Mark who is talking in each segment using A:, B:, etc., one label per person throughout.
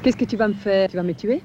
A: Qu'est-ce que tu vas me faire? Tu vas me tuer?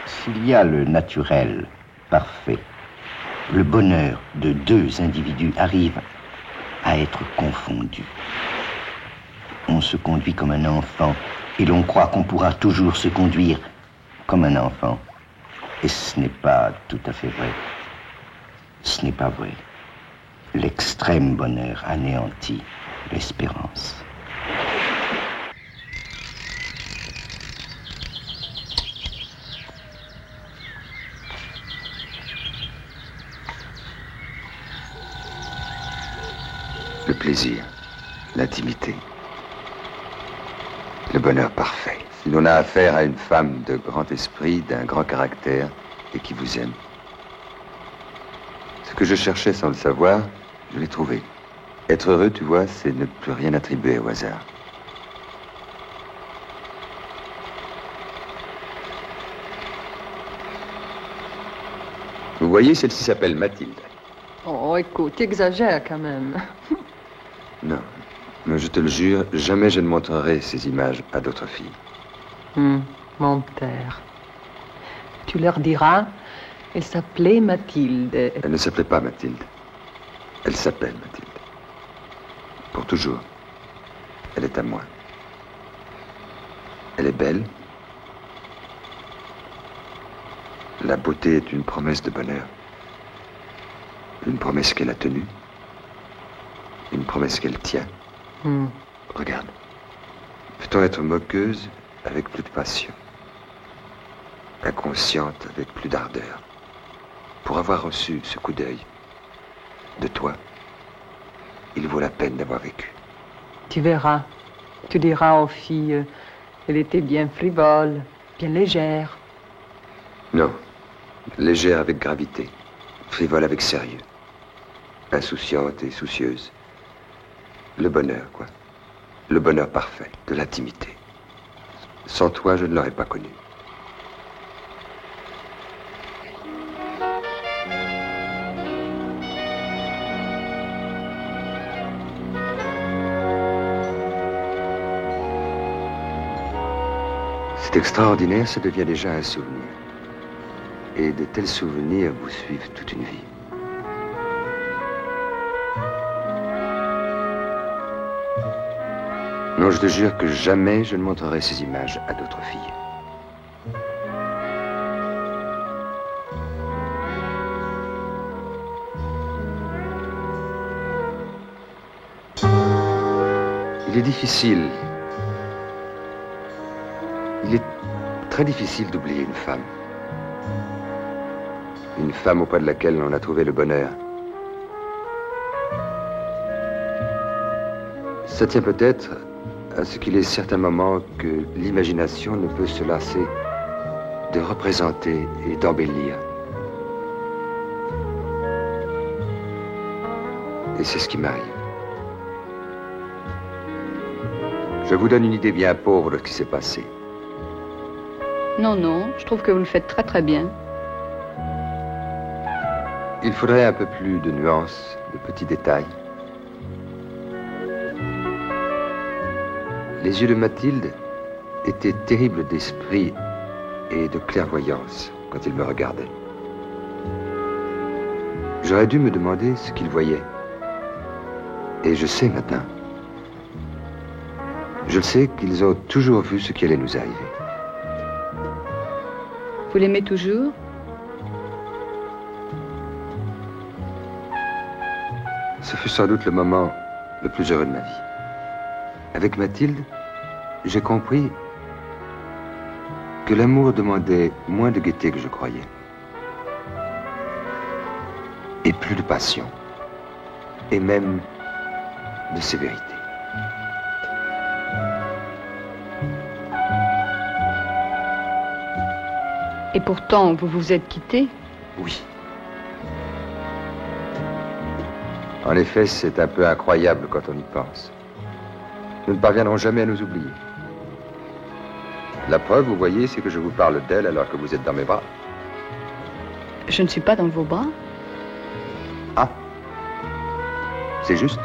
B: S'il y a le naturel parfait, le bonheur de deux individus arrive à être confondu. On se conduit comme un enfant et l'on croit qu'on pourra toujours se conduire comme un enfant. Et ce n'est pas tout à fait vrai. Ce n'est pas vrai. L'extrême bonheur anéantit l'espérance.
C: Le plaisir, l'intimité, le bonheur parfait. Si l'on a affaire à une femme de grand esprit, d'un grand caractère et qui vous aime. Ce que je cherchais sans le savoir, je l'ai trouvé. Être heureux, tu vois, c'est ne plus rien attribuer au hasard. Vous voyez, celle-ci s'appelle Mathilde.
A: Oh, écoute, tu exagères quand même.
C: Non, mais je te le jure, jamais je ne montrerai ces images à d'autres filles.
A: Mon père. Tu leur diras, elle s'appelait Mathilde.
C: Elle ne s'appelait pas Mathilde. Elle s'appelle Mathilde. Pour toujours. Elle est à moi. Elle est belle. La beauté est une promesse de bonheur. Une promesse qu'elle a tenue. Une promesse qu'elle tient. Regarde. Peut-on être moqueuse avec plus de passion, inconsciente avec plus d'ardeur, pour avoir reçu ce coup d'œil de toi, il vaut la peine d'avoir vécu.
A: Tu verras. Tu diras aux filles, elle était bien frivole, bien légère.
C: Non. Légère avec gravité. Frivole avec sérieux. Insouciante et soucieuse. Le bonheur, quoi. Le bonheur parfait, de l'intimité. Sans toi, je ne l'aurais pas connu. C'est extraordinaire, ça devient déjà un souvenir. Et de tels souvenirs vous suivent toute une vie. Non, je te jure que jamais je ne montrerai ces images à d'autres filles. Il est difficile. Il est très difficile d'oublier une femme. Une femme auprès de laquelle on a trouvé le bonheur. Ça tient peut-être à ce qu'il est certains moments que l'imagination ne peut se lasser de représenter et d'embellir. Et c'est ce qui m'arrive. Je vous donne une idée bien pauvre de ce qui s'est passé.
D: Non, non, je trouve que vous le faites très très bien.
C: Il faudrait un peu plus de nuances, de petits détails. Les yeux de Mathilde étaient terribles d'esprit et de clairvoyance quand il me regardait. J'aurais dû me demander ce qu'il voyait. Et je sais maintenant. Je le sais qu'ils ont toujours vu ce qui allait nous arriver.
D: Vous l'aimez toujours?
C: Ce fut sans doute le moment le plus heureux de ma vie. Avec Mathilde, j'ai compris que l'amour demandait moins de gaieté que je croyais. Et plus de passion. Et même de sévérité.
D: Et pourtant, vous vous êtes quittés?
C: Oui. En effet, c'est un peu incroyable quand on y pense. Nous ne parviendrons jamais à nous oublier. La preuve, vous voyez, c'est que je vous parle d'elle alors que vous êtes dans mes bras.
D: Je ne suis pas dans vos bras.
C: Ah. C'est juste.